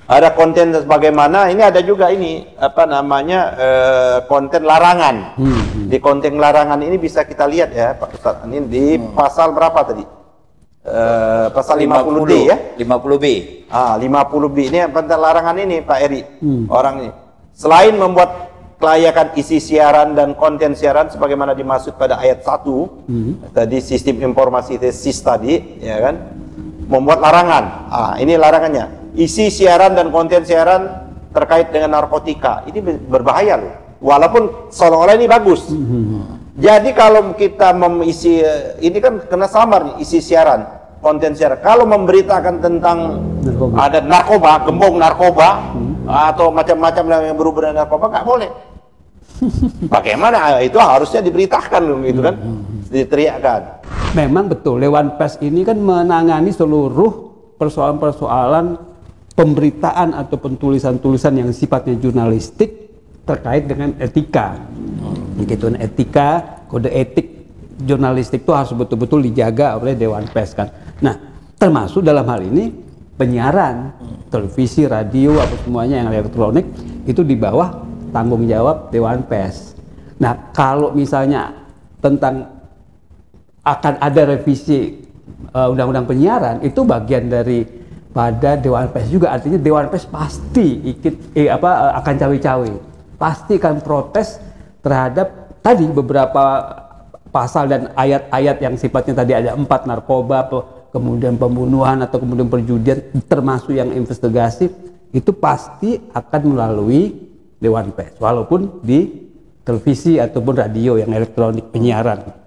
Ada konten sebagaimana ini, ada juga ini apa namanya konten larangan. Di konten larangan ini bisa kita lihat ya Pak Ustadz, ini di pasal berapa tadi? Pasal 50D ya? 50B. 50B ini konten larangan ini Pak Eri. Orang ini selain membuat kelayakan isi siaran dan konten siaran sebagaimana dimaksud pada ayat 1 tadi, sistem informasi SIS tadi ya kan, membuat larangan. Ini larangannya, isi siaran dan konten siaran terkait dengan narkotika. Ini berbahaya loh, walaupun seolah-olah ini bagus. Jadi kalau kita mengisi ini kan kena samar nih, isi siaran, konten siaran. Kalau memberitakan tentang ada narkoba, gembong narkoba atau macam-macam yang berhubungan dengan narkoba, nggak boleh. Bagaimana itu harusnya diberitakan loh, gitu kan, diteriakkan. Memang betul, Dewan Pers ini kan menangani seluruh persoalan-persoalan pemberitaan atau tulisan-tulisan yang sifatnya jurnalistik terkait dengan etika. Begitu, etika, kode etik jurnalistik itu harus betul-betul dijaga oleh Dewan Pers kan. Nah, termasuk dalam hal ini penyiaran, televisi, radio, apa semuanya yang elektronik itu di bawah tanggung jawab Dewan Pers. Nah, kalau misalnya tentang akan ada revisi undang-undang penyiaran, itu bagian dari pada Dewan Pers juga. Artinya Dewan Pers pasti akan cawe-cawe, pasti akan protes terhadap tadi beberapa pasal dan ayat-ayat yang sifatnya tadi ada 4, narkoba, kemudian pembunuhan atau kemudian perjudian, termasuk yang investigatif, itu pasti akan melalui Dewan Pers, walaupun di televisi ataupun radio yang elektronik penyiaran.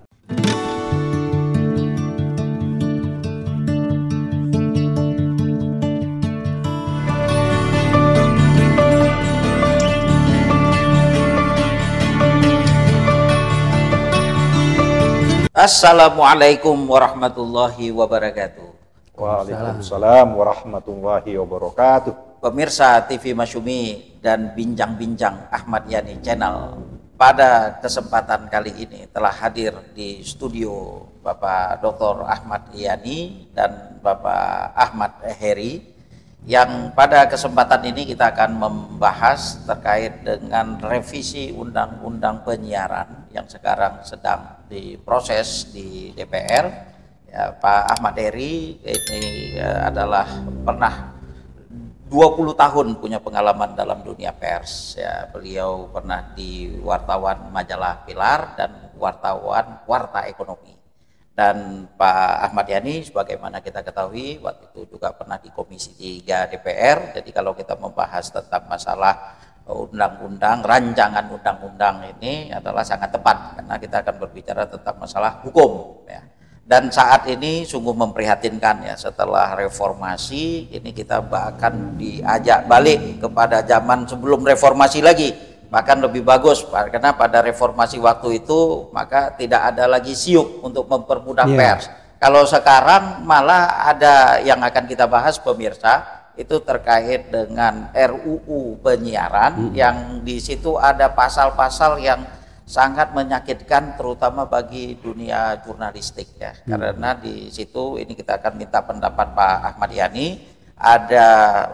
Assalamualaikum warahmatullahi wabarakatuh. Waalaikumsalam warahmatullahi wabarakatuh. Pemirsa TV Masyumi dan bincang-bincang Ahmad Yani Channel, pada kesempatan kali ini telah hadir di studio Bapak Dr. Ahmad Yani dan Bapak Ahmad Heri, yang pada kesempatan ini kita akan membahas terkait dengan revisi Undang-Undang Penyiaran yang sekarang sedang diproses di DPR. Ya, Pak Ahmad Heri ini adalah pernah 20 tahun punya pengalaman dalam dunia pers. Ya, beliau pernah di wartawan majalah Pilar dan wartawan Warta Ekonomi. Dan Pak Ahmad Yani, sebagaimana kita ketahui, waktu itu juga pernah di Komisi 3 DPR. Jadi kalau kita membahas tentang masalah undang-undang, rancangan undang-undang ini adalah sangat tepat, karena kita akan berbicara tentang masalah hukum. Ya. Dan saat ini sungguh memprihatinkan ya, setelah reformasi ini kita bahkan diajak balik kepada zaman sebelum reformasi lagi, bahkan lebih bagus, karena pada reformasi waktu itu maka tidak ada lagi siuk untuk mempermudah pers. Kalau sekarang malah ada yang akan kita bahas pemirsa, itu terkait dengan RUU penyiaran, yang di situ ada pasal-pasal yang sangat menyakitkan terutama bagi dunia jurnalistik ya. Karena di situ ini kita akan minta pendapat Pak Ahmad Yani, ada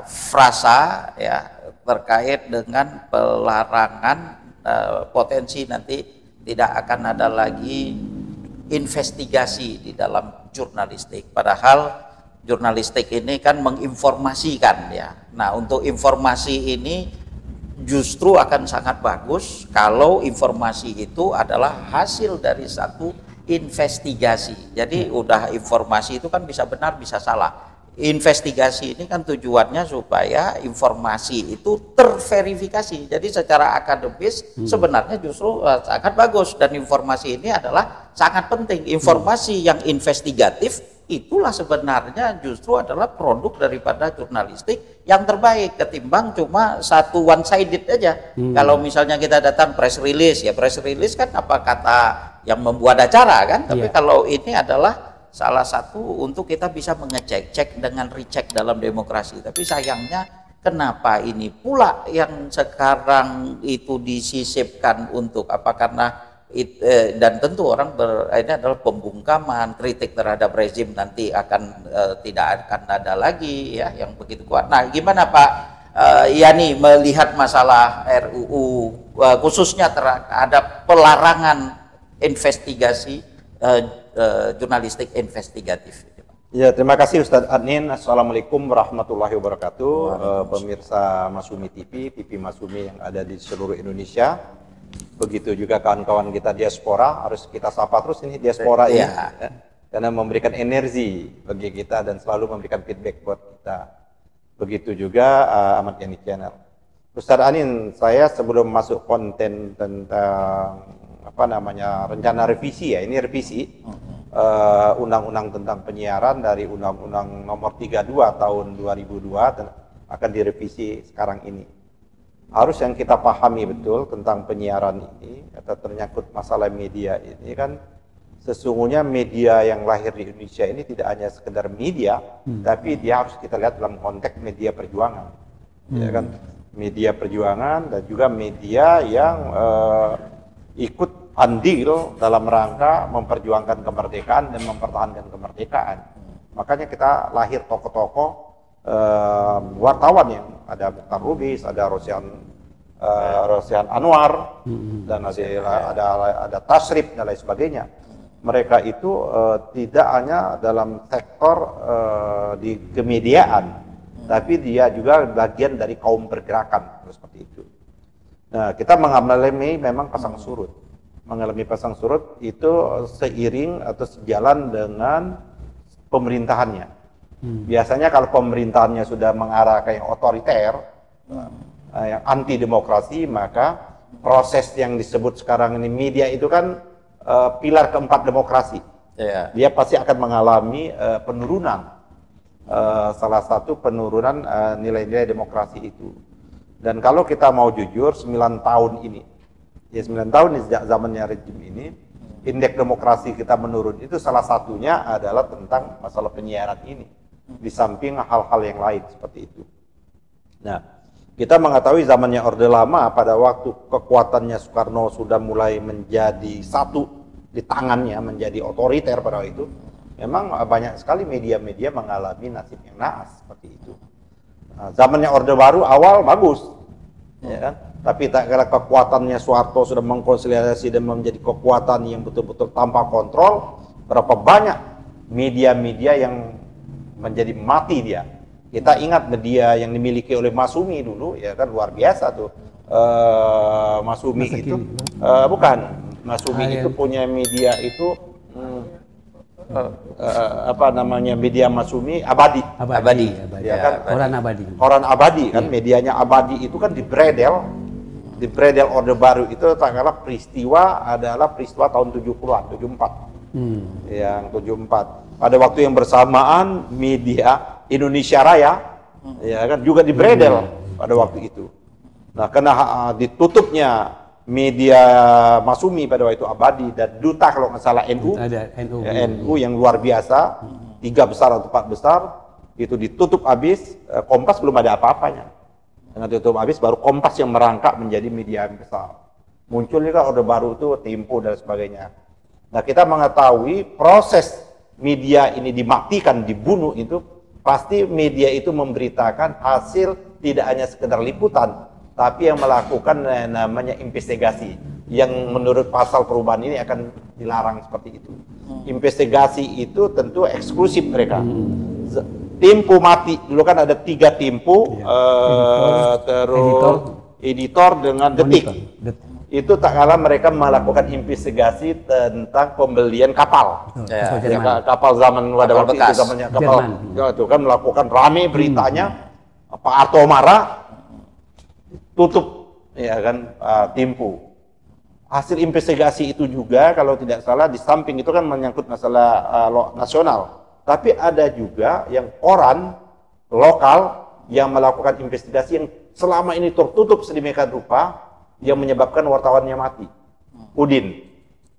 frasa ya terkait dengan pelarangan potensi nanti tidak akan ada lagi investigasi di dalam jurnalistik, padahal jurnalistik ini kan menginformasikan ya. Nah, untuk informasi ini justru akan sangat bagus kalau informasi itu adalah hasil dari satu investigasi. Jadi udah informasi itu kan bisa benar bisa salah. Investigasi ini kan tujuannya supaya informasi itu terverifikasi. Jadi secara akademis sebenarnya justru sangat bagus, dan informasi ini adalah sangat penting. Informasi yang investigatif itulah sebenarnya justru adalah produk daripada jurnalistik yang terbaik, ketimbang cuma satu one sided aja. Kalau misalnya kita datang press release, ya press release kan apa kata yang membuat acara kan, tapi kalau ini adalah salah satu untuk kita bisa mengecek, cek dengan recheck dalam demokrasi. Tapi sayangnya kenapa ini pula yang sekarang itu disisipkan untuk apa? Karena dan tentu orang ini adalah pembungkaman, kritik terhadap rezim nanti akan tidak akan ada lagi ya yang begitu kuat. Nah, gimana Pak Yani melihat masalah RUU khususnya terhadap pelarangan investigasi jurnalistik investigatif? Ya, terima kasih Ustadz Adnin. Assalamualaikum warahmatullahi wabarakatuh. Pemirsa Masumi TV Masumi yang ada di seluruh Indonesia. Begitu juga kawan-kawan kita diaspora, harus kita sapa terus ini diaspora ini, ya, karena memberikan energi bagi kita dan selalu memberikan feedback buat kita. Begitu juga Ahmad Yani Channel. Ustadz Adnin, saya sebelum masuk konten tentang rencana revisi, ya ini revisi undang-undang tentang penyiaran dari Undang-Undang Nomor 32 Tahun 2002 akan direvisi sekarang ini. Harus yang kita pahami betul tentang penyiaran ini, atau ternyangkut masalah media ini kan, sesungguhnya media yang lahir di Indonesia ini tidak hanya sekedar media, tapi dia harus kita lihat dalam konteks media perjuangan, ya kan, media perjuangan dan juga media yang ikut andil dalam rangka memperjuangkan kemerdekaan dan mempertahankan kemerdekaan. Makanya kita lahir tokoh-tokoh wartawan yang ada Mukhtar Lubis, ada Rosian Anwar, dan ada Tasrif dan lain sebagainya. Mereka itu tidak hanya dalam sektor di kemediaan, tapi dia juga bagian dari kaum pergerakan seperti itu. Nah, kita mengalami memang pasang surut. Mengalami pasang surut itu seiring atau sejalan dengan pemerintahannya. Biasanya kalau pemerintahannya sudah mengarah ke yang otoriter, yang anti demokrasi, maka proses yang disebut sekarang ini media itu kan pilar keempat demokrasi. Dia pasti akan mengalami penurunan, salah satu penurunan nilai-nilai demokrasi itu. Dan kalau kita mau jujur, 9 tahun ini, ya 9 tahun sejak zamannya rejim ini, indeks demokrasi kita menurun, itu salah satunya adalah tentang masalah penyiaran ini, di samping hal-hal yang lain seperti itu. Nah, kita mengetahui zamannya Orde Lama, pada waktu kekuatannya Soekarno sudah mulai menjadi satu di tangannya, menjadi otoriter pada waktu itu, memang banyak sekali media-media mengalami nasib yang naas seperti itu. Nah, zamannya Orde Baru awal bagus, ya kan? Tapi tak kala kekuatannya Soeharto sudah mengkonsolidasi dan menjadi kekuatan yang betul-betul tanpa kontrol, berapa banyak media-media yang menjadi mati dia. Kita ingat media yang dimiliki oleh Masumi dulu, ya kan, luar biasa tuh. Masumi itu bukan, Masumi itu punya media itu media Masumi Abadi. Ya kan? Koran Abadi kan, medianya Abadi itu kan di Bredel Orde Baru itu tak kalah peristiwa adalah peristiwa tahun 70-an, 74. Yang 74. Pada waktu yang bersamaan media Indonesia Raya ya kan juga di Bredel pada waktu itu. Nah, karena ditutupnya media Masumi pada waktu itu Abadi dan duta kalau nggak salah NU, NU yang luar biasa, 3 besar atau 4 besar itu ditutup habis. Kompas belum ada apa-apanya. Dengan tutup habis baru Kompas yang merangkak menjadi media yang besar. Muncul juga Orde Baru itu, Tempo dan sebagainya. Nah, kita mengetahui proses media ini dimatikan, dibunuh itu pasti media itu memberitakan hasil tidak hanya sekedar liputan, tapi yang melakukan namanya investigasi, yang menurut pasal perubahan ini akan dilarang seperti itu. Investigasi itu tentu eksklusif mereka. Tempo mati, dulu kan ada 3 Tempo, terus editor dengan Detik. Itu tak kalah mereka melakukan investigasi tentang pembelian kapal. Kapal zaman pada waktu itu, zamannya kapal itu kan melakukan rame beritanya. Pak Harto marah, tutup ya kan Tempo. Hasil investigasi itu juga kalau tidak salah di samping itu kan menyangkut masalah nasional. Tapi ada juga yang koran lokal yang melakukan investigasi yang selama ini tertutup sedemikian rupa yang menyebabkan wartawannya mati. Udin.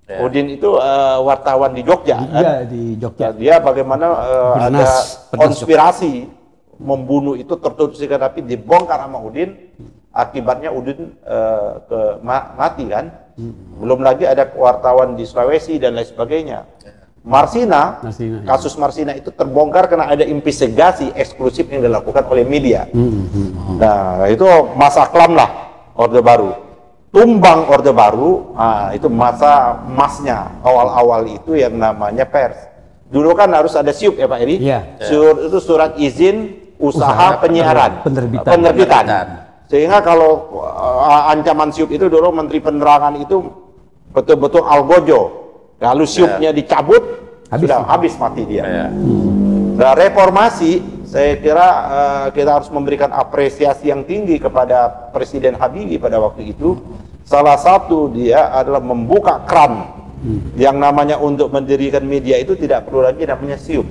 Udin itu wartawan di Jogja. Iya, di Jogja. Dia bagaimana ada konspirasi membunuh itu tertutup tapi dibongkar sama Udin. Akibatnya Udin mati kan. Belum lagi ada wartawan di Sulawesi dan lain sebagainya. Marsina, kasus Marsina itu terbongkar karena ada investigasi eksklusif yang dilakukan oleh media. Nah, itu masa kelam lah Orde Baru. Tumbang Orde Baru, itu masa emasnya awal-awal itu yang namanya pers. Dulu kan harus ada SIUP ya Pak Eri? Iya. Itu surat izin usaha penyiaran, penerbitan. Sehingga kalau ancaman SIUP itu dulu Menteri Penerangan itu betul-betul algojo. Lalu SIUP-nya dicabut, sudah habis mati dia. Nah, reformasi, saya kira kita harus memberikan apresiasi yang tinggi kepada Presiden Habibie pada waktu itu. Salah satu dia adalah membuka keran yang namanya untuk mendirikan media itu tidak perlu lagi namanya SIUP.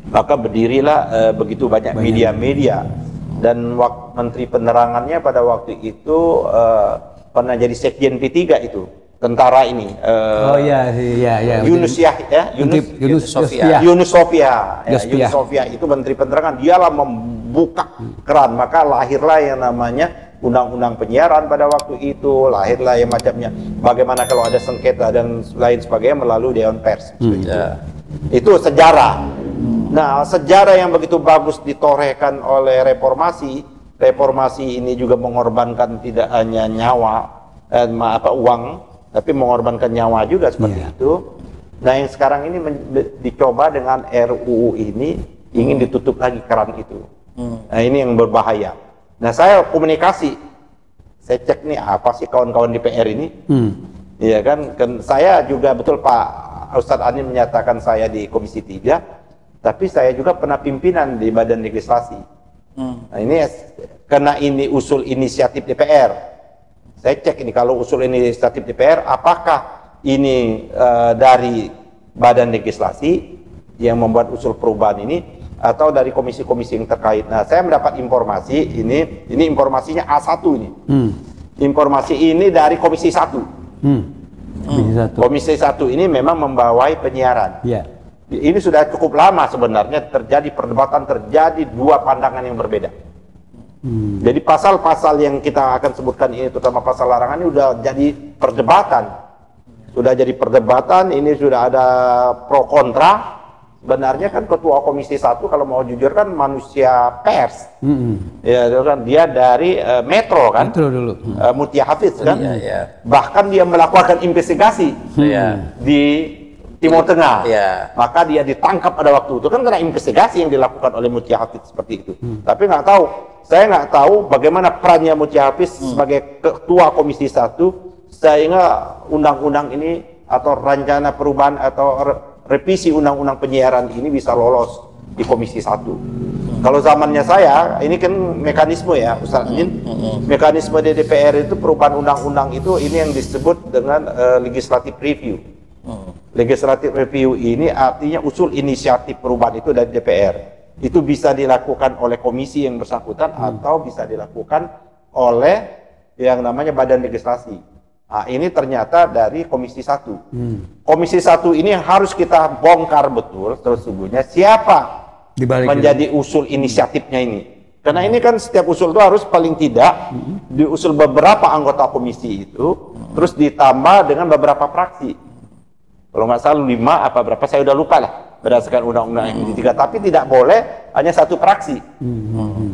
Maka berdirilah begitu banyak media-media, dan Menteri Penerangannya pada waktu itu pernah jadi Sekjen P3 itu, tentara ini. Yunus Sofia itu Menteri Penerangan, dialah membuka keran, maka lahirlah yang namanya Undang-Undang Penyiaran pada waktu itu, lahirlah yang macamnya bagaimana kalau ada sengketa dan lain sebagainya melalui Dewan Pers. Itu sejarah. Nah, sejarah yang begitu bagus ditorehkan oleh reformasi. Reformasi ini juga mengorbankan tidak hanya nyawa, uang, tapi mengorbankan nyawa juga seperti itu. Nah, yang sekarang ini dicoba dengan RUU ini ingin ditutup lagi keran itu. Nah, ini yang berbahaya. Nah, saya komunikasi, saya cek nih apa sih kawan-kawan DPR ini, ya kan saya juga betul Pak Ustadz Anin menyatakan saya di Komisi 3, tapi saya juga pernah pimpinan di Badan Legislasi. Nah, ini karena ini usul inisiatif DPR, saya cek ini kalau usul inisiatif DPR, apakah ini dari Badan Legislasi yang membuat usul perubahan ini, atau dari komisi-komisi yang terkait. Nah, saya mendapat informasi ini informasinya A1 ini. Informasi ini dari Komisi 1. Komisi 1 ini memang membawai penyiaran. Ini sudah cukup lama sebenarnya terjadi perdebatan, terjadi dua pandangan yang berbeda. Jadi pasal-pasal yang kita akan sebutkan ini, terutama pasal larangan ini sudah jadi perdebatan. Sudah jadi perdebatan, ini sudah ada pro kontra. Sebenarnya kan ketua Komisi 1 kalau mau jujur kan manusia pers. Ya, kan dia dari Metro kan. Metro dulu. Mutia Hafiz kan. Bahkan dia melakukan investigasi di Timur Tengah. Maka dia ditangkap pada waktu itu kan karena investigasi yang dilakukan oleh Mutia Hafiz seperti itu. Tapi nggak tahu, saya nggak tahu bagaimana perannya Mutia Hafiz sebagai ketua Komisi 1 sehingga undang-undang ini atau rencana perubahan atau revisi undang-undang penyiaran ini bisa lolos di Komisi 1. Kalau zamannya saya, ini kan mekanisme ya Ustaz Adin, mekanisme di DPR itu perubahan undang-undang itu ini yang disebut dengan legislative review. Legislative review ini artinya usul inisiatif perubahan itu dari DPR. Itu bisa dilakukan oleh komisi yang bersangkutan atau bisa dilakukan oleh yang namanya Badan Legislasi. Nah, ini ternyata dari Komisi 1. Komisi 1 ini yang harus kita bongkar betul sesungguhnya siapa menjadi usul inisiatifnya ini. Karena ini kan setiap usul itu harus paling tidak diusul beberapa anggota komisi itu, terus ditambah dengan beberapa fraksi. Kalau nggak salah 5 apa berapa, saya udah lupa lah berdasarkan undang-undang yang ketiga. Tapi tidak boleh hanya satu fraksi.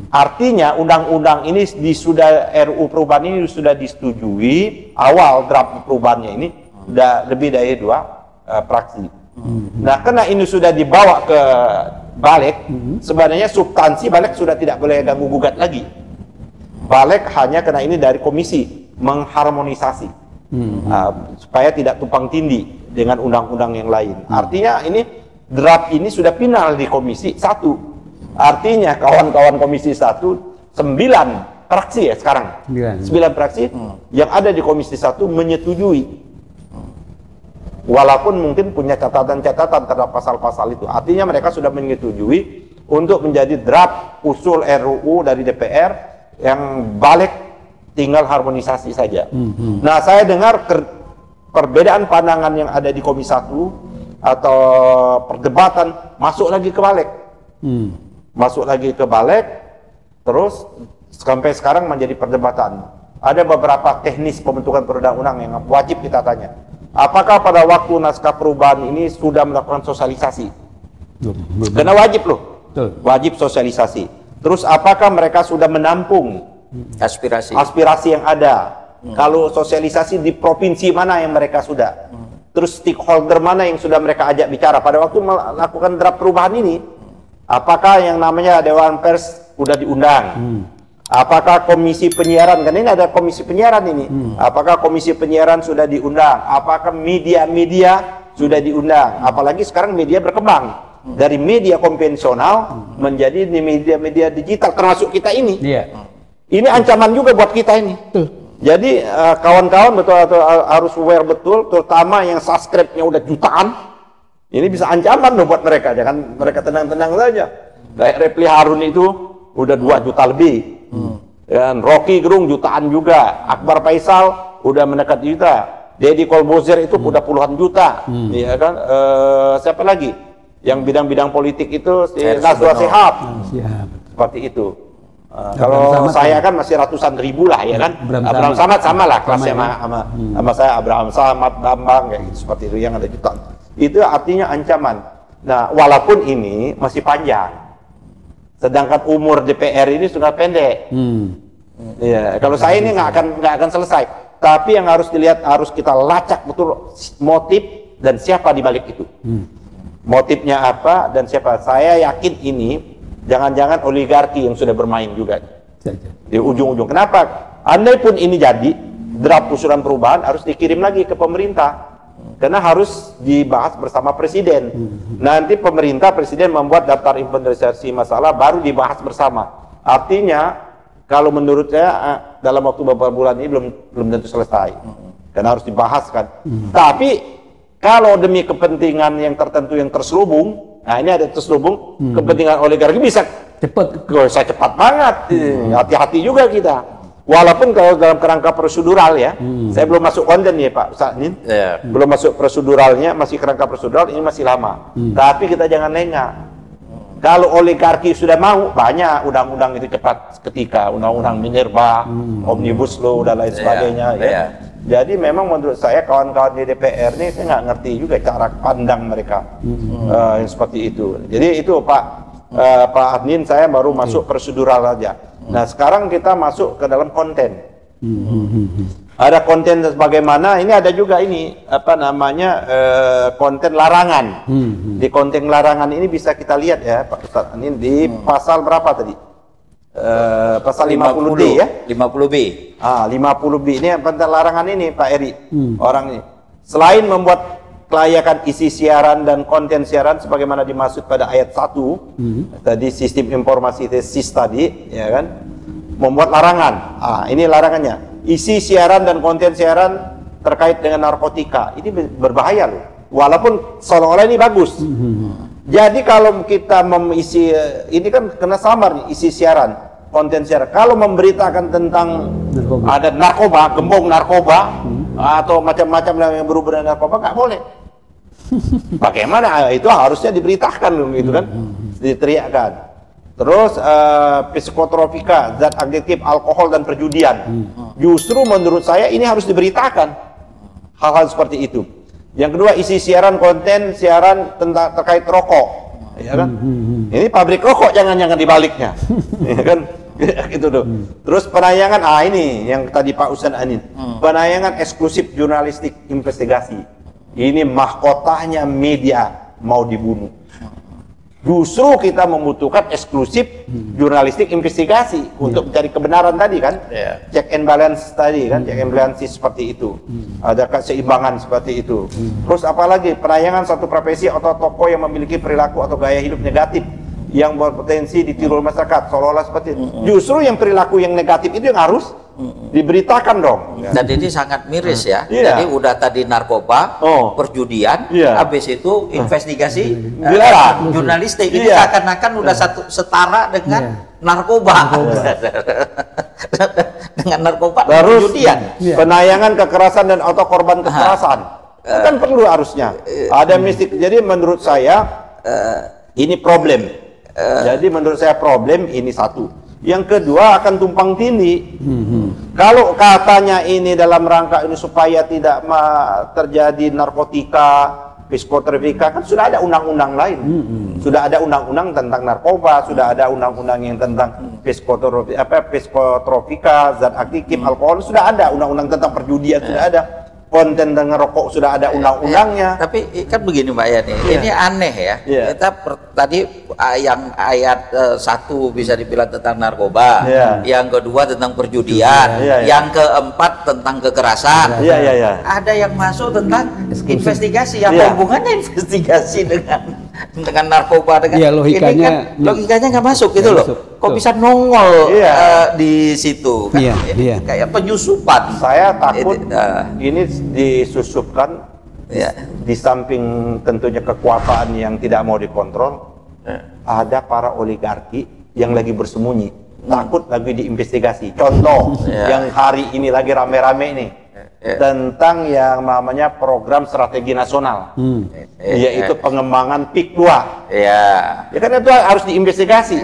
Artinya undang-undang ini sudah RUU perubahan ini sudah disetujui, awal draft perubahannya ini sudah lebih dari 2 fraksi. Nah, karena ini sudah dibawa ke Balik, sebenarnya substansi Balik sudah tidak boleh ganggu gugat lagi. Balik hanya karena ini dari komisi mengharmonisasi supaya tidak tumpang tindih dengan undang-undang yang lain. Artinya ini draft ini sudah final di Komisi 1. Artinya kawan-kawan Komisi 1 9 fraksi ya sekarang. 9 fraksi yang ada di Komisi 1 menyetujui. Walaupun mungkin punya catatan-catatan terhadap pasal-pasal itu. Artinya mereka sudah menyetujui untuk menjadi draft usul RUU dari DPR yang Balik tinggal harmonisasi saja. Nah, saya dengar perbedaan pandangan yang ada di Komisi 1 atau perdebatan masuk lagi ke Balik. Masuk lagi ke Balik, terus sampai sekarang menjadi perdebatan. ada beberapa teknis pembentukan perundang-undang yang wajib kita tanya. Apakah pada waktu naskah perubahan ini sudah melakukan sosialisasi? Karena wajib loh, wajib sosialisasi. Terus apakah mereka sudah menampung aspirasi yang ada? Kalau sosialisasi di provinsi mana yang mereka sudah? Terus stakeholder mana yang sudah mereka ajak bicara pada waktu melakukan draft perubahan ini? Apakah yang namanya Dewan Pers sudah diundang? Apakah komisi penyiaran, kan ini ada komisi penyiaran ini, apakah komisi penyiaran sudah diundang? Apakah media-media sudah diundang? Apalagi sekarang media berkembang dari media konvensional menjadi media-media digital, termasuk kita ini. Ini ancaman juga buat kita ini. Jadi kawan-kawan betul harus aware betul, terutama yang subscribe-nya udah jutaan. Ini bisa ancaman loh buat mereka, jangan mereka tenang-tenang saja. Kayak Repli Harun itu udah 2 juta lebih. Dan Rocky Gerung jutaan juga, Akbar Faisal udah mendekat juta, Deddy Kolbozer itu udah puluhan juta, ya kan? Siapa lagi yang bidang-bidang politik itu si Nazwa Shihab, seperti itu. Kalau saya kan masih ratusan ribu lah, ya kan? Abraham Samad sama lah kelasnya sama saya, Abraham Samad, Bambang kayak gitu, seperti itu yang ada jutaan. Itu artinya ancaman. Nah, walaupun ini masih panjang. Sedangkan umur DPR ini sudah pendek. Ya, kalau saya ini nggak akan selesai. Tapi yang harus dilihat, harus kita lacak betul motif dan siapa di balik itu. Motifnya apa dan siapa? Saya yakin ini jangan-jangan oligarki yang sudah bermain juga di ujung-ujung. Kenapa? Andai pun ini jadi draft usulan perubahan harus dikirim lagi ke pemerintah. Karena harus dibahas bersama presiden. Nanti presiden membuat daftar inventarisasi masalah baru dibahas bersama. Artinya kalau menurut saya dalam waktu beberapa bulan ini belum tentu selesai. Karena harus dibahas kan. Tapi kalau demi kepentingan yang tertentu yang terselubung, nah ini ada terselubung kepentingan oligarki bisa cepat banget. Hati-hati juga kita. Walaupun kalau dalam kerangka prosedural ya, saya belum masuk konten ya Pak Ustaz Nin, belum masuk proseduralnya, masih kerangka prosedural, ini masih lama. Tapi kita jangan lengah. Kalau oligarki sudah mau, banyak undang-undang itu cepat ketika, undang-undang Minerba, Omnibus Law, dan lain sebagainya. Jadi memang menurut saya kawan-kawan di DPR ini, saya nggak ngerti juga cara pandang mereka yang seperti itu. Jadi itu Pak Adnin, saya baru masuk prosedural aja. Nah sekarang kita masuk ke dalam konten. Ada konten sebagaimana, ini ada juga ini apa namanya konten larangan. Di konten larangan ini bisa kita lihat ya Pak Ustadz, ini di pasal berapa tadi? Pasal 50B ya? 50B. 50B ini tentang larangan ini Pak Eri. Orang ini selain membuat kelayakan isi siaran dan konten siaran sebagaimana dimaksud pada ayat 1 tadi sistem informasi SIS tadi, ya kan, membuat larangan. Ini larangannya, isi siaran dan konten siaran terkait dengan narkotika. Ini berbahaya loh, walaupun seolah-olah ini bagus. Jadi kalau kita mengisi ini kan kena samar nih, isi siaran, konten siaran, kalau memberitakan tentang ada narkoba, gembong narkoba atau macam-macam yang berhubungan dengan narkoba, nggak boleh. Bagaimana itu harusnya diberitakan gitu kan, diteriakkan. Terus psikotropika, zat adiktif, alkohol dan perjudian. Justru menurut saya ini harus diberitakan hal-hal seperti itu. Yang kedua, isi siaran konten siaran tentang terkait rokok, ya kan? Ini pabrik rokok jangan-jangan dibaliknya, ya kan? Gitu tuh. Terus penayangan, ini yang tadi Pak Ustadz Anin, penayangan eksklusif jurnalistik investigasi. Ini mahkotanya media mau dibunuh. Justru kita membutuhkan eksklusif jurnalistik investigasi untuk mencari kebenaran tadi kan, check and balance tadi kan, check and balance seperti itu, ada keseimbangan seperti itu. Terus apalagi penayangan satu profesi atau tokoh yang memiliki perilaku atau gaya hidup negatif yang berpotensi ditiru masyarakat, seolah-olah seperti itu. Justru yang perilaku yang negatif itu yang harus diberitakan dong. Dan ini sangat miris ya. Jadi udah tadi narkoba, perjudian, habis itu investigasi jurnalistik. Ini seakan-akan udah setara dengan narkoba. Dengan narkoba dan perjudian. Penayangan kekerasan dan atau korban kekerasan. Kan perlu harusnya. Ada mistik. Jadi menurut saya ini problem. Jadi menurut saya problem ini satu. Yang kedua akan tumpang tindih. Kalau katanya ini dalam rangka ini supaya tidak terjadi narkotika, psikotropika, kan sudah ada undang-undang lain. Sudah ada undang-undang tentang narkoba, sudah ada undang-undang yang tentang psikotropika, zat aktif, alkohol, sudah ada undang-undang tentang perjudian, sudah ada. Konten dan ngerokok sudah ada undang-undangnya. Tapi kan begini Mbak Yani, ini aneh ya. Kita tadi yang ayat 1 bisa dibilang tentang narkoba, yang kedua tentang perjudian, yang keempat tentang kekerasan. Ada yang masuk tentang investigasi, yang hubungannya investigasi dengan narkoba, dengan logikanya, ini kan logikanya nggak masuk gitu loh. Kok bisa nongol di situ? Kan kayak penyusupan. Saya takut ini disusupkan di samping tentunya kekuasaan yang tidak mau dikontrol, ada para oligarki yang lagi bersembunyi, takut lagi diinvestigasi. Contoh yang hari ini lagi rame-rame nih tentang yang namanya program strategi nasional, yaitu pengembangan PIK 2. Ya kan itu harus diinvestigasi.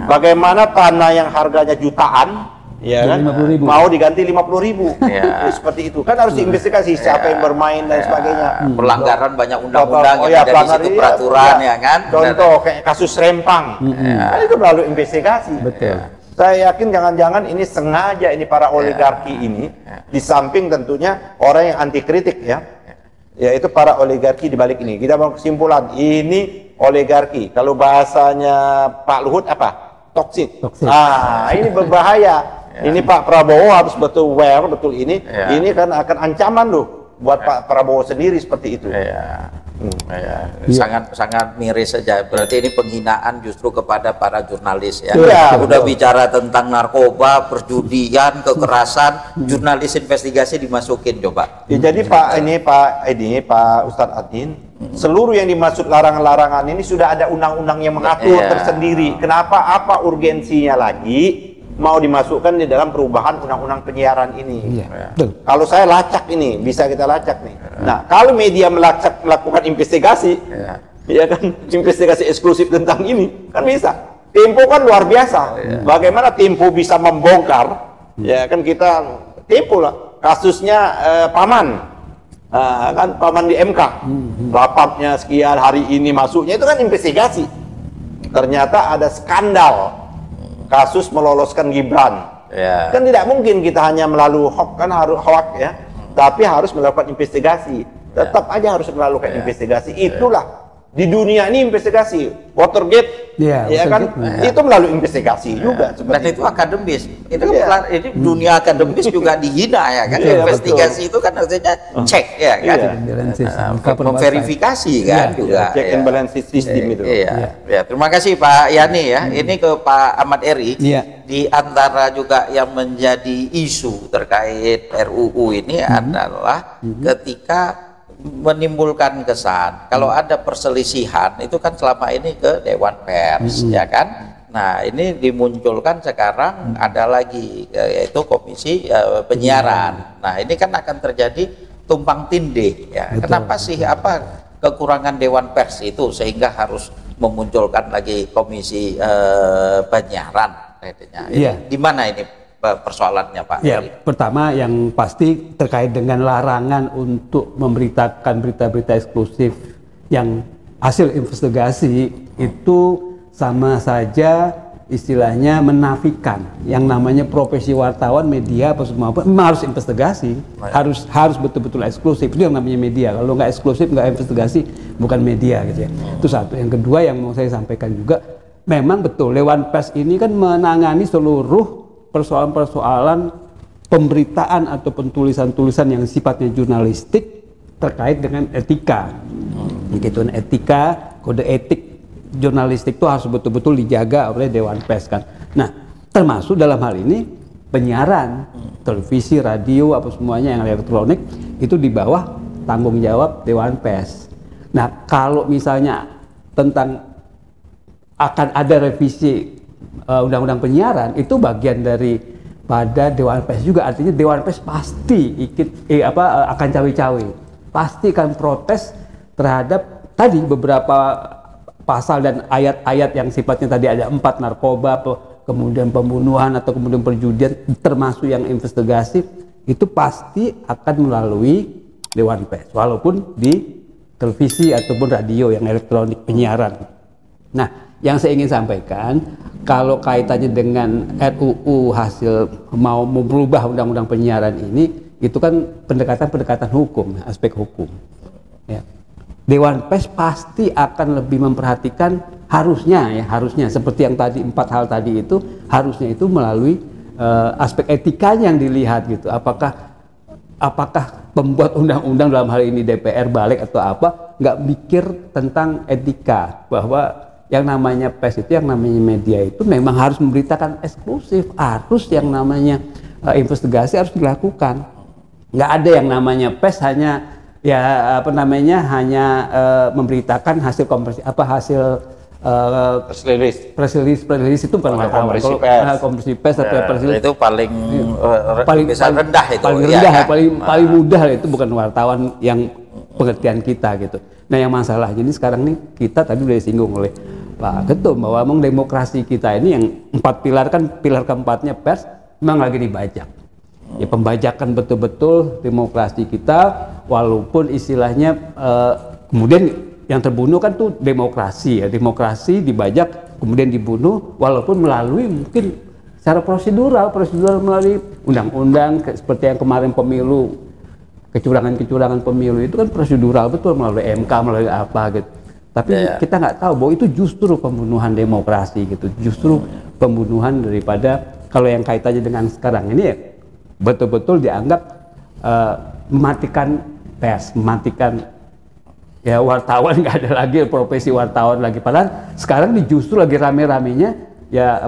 Bagaimana tanah yang harganya jutaan, ya kan, mau diganti 50.000, seperti itu kan harus diinvestigasi siapa yang bermain dan sebagainya. Pelanggaran banyak undang-undang yang ada di situ, peraturan ya kan. Contoh kayak kasus Rempang, kan itu melalui investigasi. Betul. Saya yakin jangan-jangan ini sengaja ini para oligarki ini, di samping tentunya orang yang anti kritik yaitu para oligarki di balik ini. Kita mau kesimpulan, ini oligarki. Kalau bahasanya Pak Luhut apa? Toksik. Ini berbahaya. Ini Pak Prabowo harus betul aware, betul ini kan akan ancaman loh buat Pak Prabowo sendiri seperti itu. Sangat miris saja. Berarti ini penghinaan justru kepada para jurnalis ya. Udah bicara tentang narkoba, perjudian, kekerasan, jurnalis investigasi dimasukin coba. Jadi Pak Ustadz Adin, seluruh yang dimaksud larangan-larangan ini sudah ada undang-undang yang mengatur tersendiri. Kenapa? Apa urgensinya lagi mau dimasukkan di dalam perubahan undang-undang penyiaran ini? Kalau saya lacak ini, bisa kita lacak nih. Nah, kalau media melakukan investigasi, ya kan, investigasi eksklusif tentang ini, kan bisa. Tempo kan luar biasa. Bagaimana Tempo bisa membongkar? Ya kan kita Tempo lah. Kasusnya Paman, kan Paman di MK, rapatnya sekian hari ini masuknya itu kan investigasi. Ternyata ada skandal. Kasus meloloskan Gibran, kan tidak mungkin kita hanya melalui hoax, kan harus hoax tapi harus melakukan investigasi. Tetap aja harus melakukan investigasi. Itulah di dunia ini investigasi. Watergate, kan itu melalui investigasi juga. Dan itu akademis. Itu kan ini dunia akademis juga dihina ya kan. Investigasi itu kan artinya cek ya kan. Memverifikasi kan juga. Check and balance system itu. Terima kasih Pak Yani ya. Ini ke Pak Ahmad Eri. Di antara juga yang menjadi isu terkait RUU ini adalah ketika menimbulkan kesan kalau ada perselisihan itu kan selama ini ke Dewan Pers ya kan. Nah ini dimunculkan sekarang ada lagi yaitu Komisi Penyiaran. Nah ini kan akan terjadi tumpang tindih ya. Kenapa sih, apa kekurangan Dewan Pers itu sehingga harus memunculkan lagi Komisi Penyiaran? Di mana ini persoalannya Pak? Pertama yang pasti terkait dengan larangan untuk memberitakan berita-berita eksklusif yang hasil investigasi itu sama saja istilahnya menafikan yang namanya profesi wartawan, media apa semua memang harus investigasi, harus betul-betul eksklusif. Itu yang namanya media. Kalau nggak eksklusif, nggak investigasi, bukan media gitu ya. Itu satu. Yang kedua yang mau saya sampaikan juga, memang betul Dewan Pers ini kan menangani seluruh persoalan-persoalan pemberitaan atau tulisan-tulisan yang sifatnya jurnalistik terkait dengan etika. Gitu, etika, kode etik jurnalistik itu harus betul-betul dijaga oleh Dewan Pers kan. Nah, termasuk dalam hal ini penyiaran, televisi, radio, apa semuanya yang elektronik itu di bawah tanggung jawab Dewan Pers. Nah, kalau misalnya tentang akan ada revisi undang-undang penyiaran, itu bagian dari pada Dewan Pers juga. Artinya Dewan Pers pasti akan cawe-cawe, pasti akan protes terhadap tadi beberapa pasal dan ayat-ayat yang sifatnya tadi ada 4 narkoba, kemudian pembunuhan atau kemudian perjudian, termasuk yang investigasi, itu pasti akan melalui Dewan Pers, walaupun di televisi ataupun radio yang elektronik penyiaran. Nah, yang saya ingin sampaikan, kalau kaitannya dengan RUU hasil mau merubah undang-undang penyiaran ini, itu kan pendekatan hukum, aspek hukum. Ya. Dewan Pers pasti akan lebih memperhatikan, harusnya seperti yang tadi 4 hal tadi itu, harusnya itu melalui aspek etikanya yang dilihat gitu. Apakah pembuat undang-undang dalam hal ini DPR balik atau apa nggak mikir tentang etika, bahwa yang namanya pers itu, yang namanya media itu memang harus memberitakan eksklusif, harus yang namanya investigasi harus dilakukan. Nggak ada yang namanya pers hanya hanya memberitakan hasil konversi press release itu bukan wartawan. Konversi pers atau press release itu paling rendah itu. Paling mudah itu bukan wartawan yang pengertian kita gitu. Nah, yang masalah jadi sekarang nih, kita tadi udah disinggung oleh Pak Ketum bahwa memang demokrasi kita ini yang 4 pilar, kan pilar keempatnya pers memang lagi dibajak. Ya, pembajakan betul-betul demokrasi kita, walaupun istilahnya kemudian yang terbunuh kan tuh demokrasi demokrasi dibajak kemudian dibunuh, walaupun melalui mungkin secara prosedural melalui undang-undang seperti yang kemarin pemilu, kecurangan pemilu itu kan prosedural betul, melalui MK, melalui apa gitu. Tapi kita nggak tahu bahwa itu justru pembunuhan demokrasi gitu, justru pembunuhan daripada, kalau yang kaitannya dengan sekarang ini ya betul-betul dianggap mematikan pers, mematikan ya wartawan, nggak ada lagi profesi wartawan lagi. Padahal sekarang justru lagi rame-ramenya ya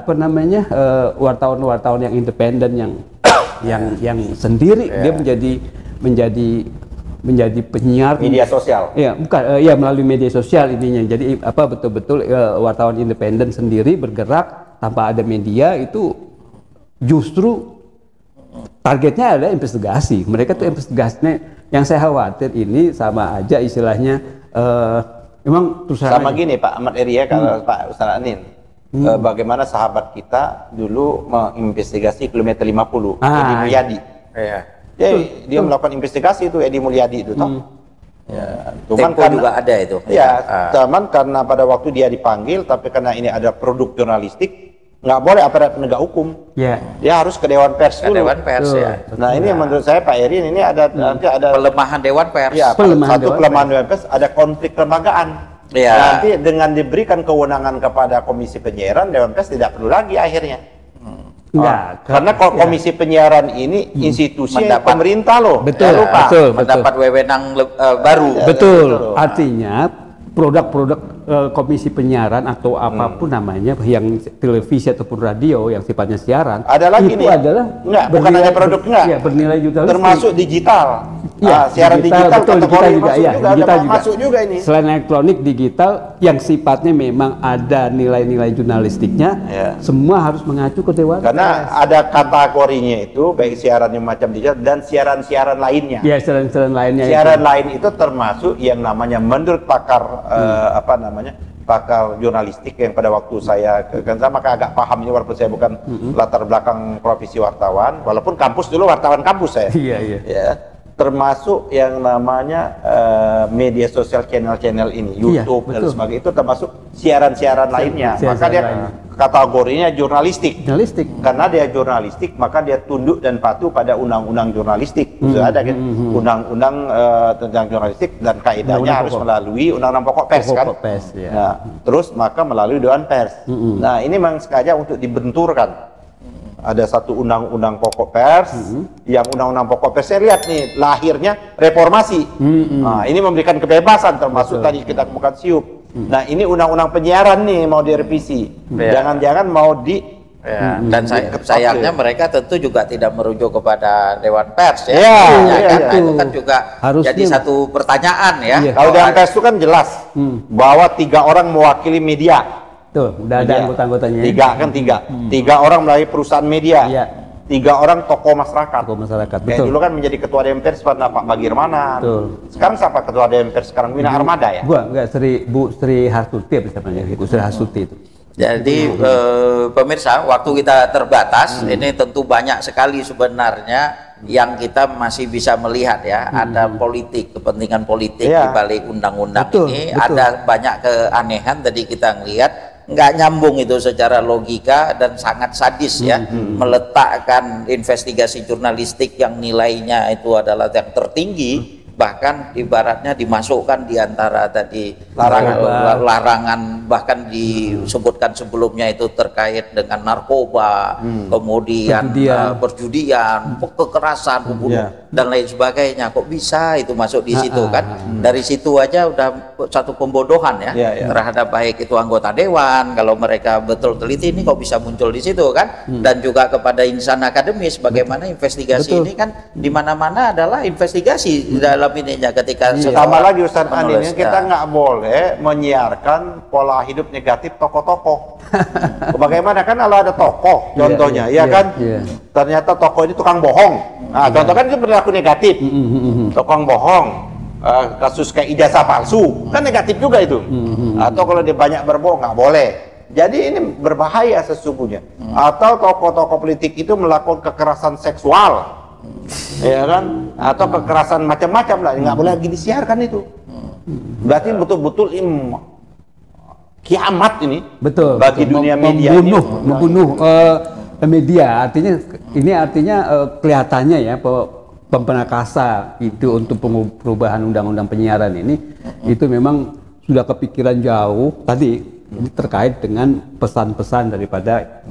wartawan-wartawan yang independen, yang sendiri, dia menjadi penyiar media sosial. Ya, bukan melalui media sosial ininya. Jadi betul-betul wartawan independen sendiri bergerak tanpa ada media, itu justru targetnya adalah investigasi. Mereka tuh investigasinya, yang saya khawatir ini sama aja istilahnya memang sama gini Pak Ahmad Eri ya, kalau Pak Ustaz Anin. Bagaimana sahabat kita dulu menginvestigasi kilometer 50, Edi Mulyadi. Dia melakukan investigasi itu, Edi Mulyadi itu Ya, cuman Tempo juga ada itu. Cuman karena pada waktu dia dipanggil, tapi karena ini ada produk jurnalistik, nggak boleh aparat penegak hukum. Dia harus ke Dewan Pers dulu. Dewan Pers Nah, ini menurut saya Pak Erin ini nanti ada pelemahan Dewan Pers. Pelemahan Dewan Pers, ada konflik kelembagaan. Nanti dengan diberikan kewenangan kepada Komisi Penyiaran, Dewan Pers tidak perlu lagi akhirnya. Karena Komisi Penyiaran ini institusi pemerintah loh. Betul. Mendapat wewenang baru. Betul. Artinya produk-produk Komisi Penyiaran atau apapun namanya, yang televisi ataupun radio yang sifatnya siaran, ada lagi itu adalah bukan hanya produknya, bernilai juga, termasuk digital. Siaran digital juga masuk juga ini. Selain elektronik, digital yang sifatnya memang ada nilai-nilai jurnalistiknya, semua harus mengacu ke Dewan. Karena ada kategorinya itu, baik siaran yang macam digital dan siaran-siaran lainnya. Siaran-siaran lainnya. Siaran lain itu termasuk yang namanya, menurut pakar pakar jurnalistik yang pada waktu saya maka agak paham ini, walaupun saya bukan latar belakang profesi wartawan, walaupun kampus dulu wartawan kampus saya. Ya, termasuk yang namanya media sosial, channel-channel ini, YouTube dan sebagainya, itu termasuk siaran-siaran lainnya. Maka dia kategorinya jurnalistik. Karena dia jurnalistik, maka dia tunduk dan patuh pada undang-undang jurnalistik. Sudah ada kan undang-undang tentang jurnalistik, dan kaidahnya harus melalui undang-undang pokok pers kan. Nah, terus maka melalui Dewan Pers. Nah, ini memang sengaja untuk dibenturkan. Ada satu undang-undang pokok pers, yang undang-undang pokok pers saya lihat nih lahirnya reformasi. Nah, ini memberikan kebebasan, termasuk tadi kita bukan siup. Nah, ini undang-undang penyiaran nih mau direvisi. Jangan-jangan mau dan sayangnya mereka tentu juga tidak merujuk kepada Dewan Pers ya. Itu kan juga harusnya jadi satu pertanyaan ya. Kalau Dewan Pers itu kan jelas bahwa 3 orang mewakili media. Tuh, udah ada anggota-anggotanya. 3 orang melalui perusahaan media. 3 orang tokoh masyarakat. Betul. Dulu kan menjadi ketua Dewan Pers pada Pak Bagirmanan. Sekarang siapa ketua Dewan Pers sekarang? Wina Armada ya? Bu Sri Harsuti, Bu Sri Harsuti itu. Jadi pemirsa, waktu kita terbatas, ini tentu banyak sekali sebenarnya yang kita masih bisa melihat ya, ada politik, kepentingan politik di balik undang-undang ini, ada banyak keanehan tadi kita ngelihat, nggak nyambung itu secara logika dan sangat sadis ya, meletakkan investigasi jurnalistik yang nilainya itu adalah yang tertinggi, bahkan ibaratnya dimasukkan di antara tadi larangan, bahkan disebutkan sebelumnya itu terkait dengan narkoba, kemudian perjudian, kekerasan, pembunuhan dan lain sebagainya. Kok bisa itu masuk di situ kan? Dari situ aja udah satu pembodohan ya, terhadap baik itu anggota dewan, kalau mereka betul teliti ini kok bisa muncul di situ kan? Dan juga kepada insan akademis, bagaimana investigasi ini kan di mana-mana adalah investigasi dalam ininya ketika sama lagi Ustaz Anin, kita nggak boleh menyiarkan pola hidup negatif tokoh-tokoh. Bagaimana kan kalau ada tokoh contohnya kan ternyata tokoh ini tukang bohong, nah contoh kan itu perilaku negatif, tukang bohong, kasus kayak ijazah palsu kan negatif juga itu, atau kalau dia banyak berbohong nggak boleh. Jadi ini berbahaya sesungguhnya. Atau tokoh-tokoh politik itu melakukan kekerasan seksual, ya kan, atau kekerasan macam-macam lah, nggak boleh lagi disiarkan itu. Berarti betul-betul kiamat ini bagi dunia media, membunuh media. Artinya kelihatannya ya pempenakasa itu untuk perubahan undang-undang penyiaran ini itu memang sudah kepikiran jauh tadi. Ini terkait dengan pesan-pesan daripada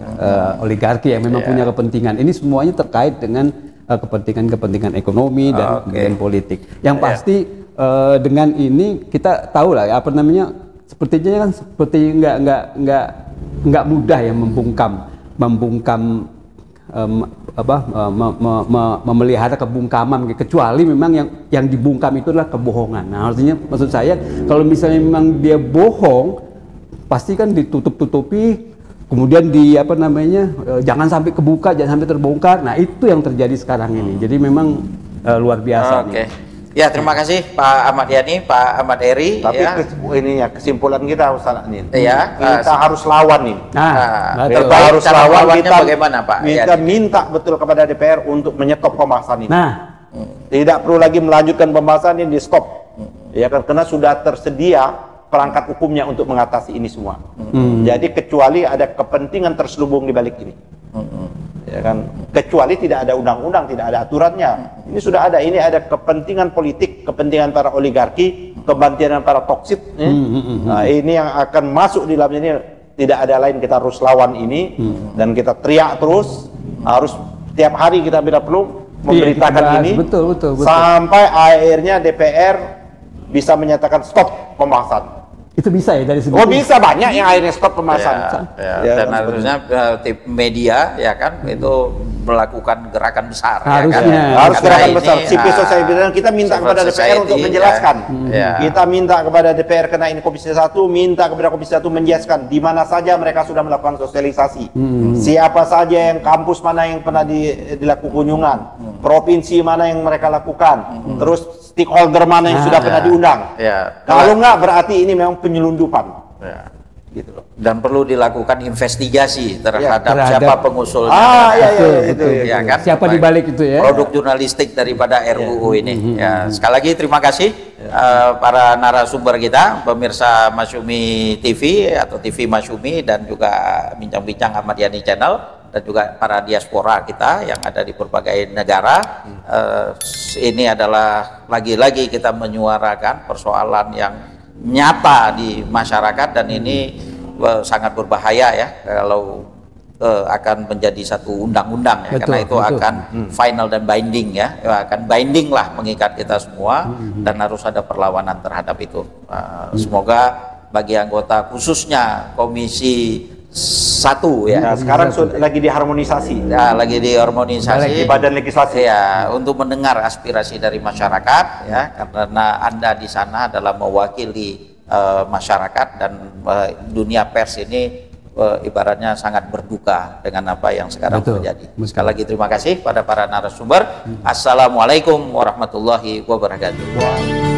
oligarki yang memang punya kepentingan. Ini semuanya terkait dengan kepentingan ekonomi dan kepentingan politik. Yang pasti dengan ini kita tahu lah apa namanya, sepertinya kan seperti nggak mudah ya membungkam memelihara kebungkaman, kecuali memang yang dibungkam itu adalah kebohongan. Nah, artinya maksud saya kalau misalnya memang dia bohong pasti kan ditutup-tutupi, kemudian jangan sampai kebuka, jangan sampai terbongkar. Nah, itu yang terjadi sekarang ini. Jadi memang luar biasa. Ya, terima kasih Pak Ahmad Yani, Pak Ahmad Eri. Tapi kesimpulan kita Ustaz Anin, kita harus lawan ini. Kita harus lawan. Kita bagaimana Pak? Kita minta betul kepada DPR untuk menyetop pembahasan ini. Tidak perlu lagi melanjutkan pembahasan ini, di stop. Ya kan, karena sudah tersedia perangkat hukumnya untuk mengatasi ini semua. Jadi kecuali ada kepentingan terselubung di balik ini, ya kan, kecuali tidak ada undang-undang, tidak ada aturannya. Ini sudah ada, ini ada kepentingan politik, kepentingan para oligarki, kepentingan para toksit. Nah, ini yang akan masuk di dalam ini. Tidak ada lain, kita harus lawan ini dan kita teriak terus. Harus tiap hari kita bila perlu memberitakan ini betul. Sampai akhirnya DPR bisa menyatakan stop pembahasan. Itu bisa ya dari segi bisa banyak yang akhirnya stop pembahasan. Dan harusnya tip media ya kan itu melakukan gerakan besar. Harusnya harus gerakan besar. Civil society, kita minta kepada DPR untuk menjelaskan. Kita minta kepada DPR, karena ini Komisi 1, minta kepada Komisi 1 menjelaskan di mana saja mereka sudah melakukan sosialisasi. Siapa saja yang kampus mana yang pernah dilakukan kunjungan, provinsi mana yang mereka lakukan, terus stakeholder mana yang sudah pernah diundang. Kalau enggak berarti ini memang penyelundupan. Gitu loh. Dan perlu dilakukan investigasi terhadap siapa pengusulnya. Kan? Siapa di balik itu ya? Produk jurnalistik daripada RUU ini. Sekali lagi terima kasih para narasumber kita, pemirsa Masyumi TV atau TV Masyumi, dan juga Bincang-Bincang Ahmad Yani Channel, dan juga para diaspora kita yang ada di berbagai negara. Ini adalah lagi-lagi kita menyuarakan persoalan yang nyata di masyarakat, dan ini sangat berbahaya ya kalau akan menjadi satu undang-undang ya, karena itu akan final dan binding ya, akan binding lah, mengikat kita semua, dan harus ada perlawanan terhadap itu. Semoga bagi anggota khususnya Komisi 1 ya, sekarang lagi diharmonisasi, lagi diharmonisasi di badan legislasi ya, untuk mendengar aspirasi dari masyarakat ya, karena Anda di sana adalah mewakili masyarakat, dan dunia pers ini ibaratnya sangat berduka dengan apa yang sekarang terjadi. Sekali lagi terima kasih pada para narasumber. Assalamualaikum warahmatullahi wabarakatuh.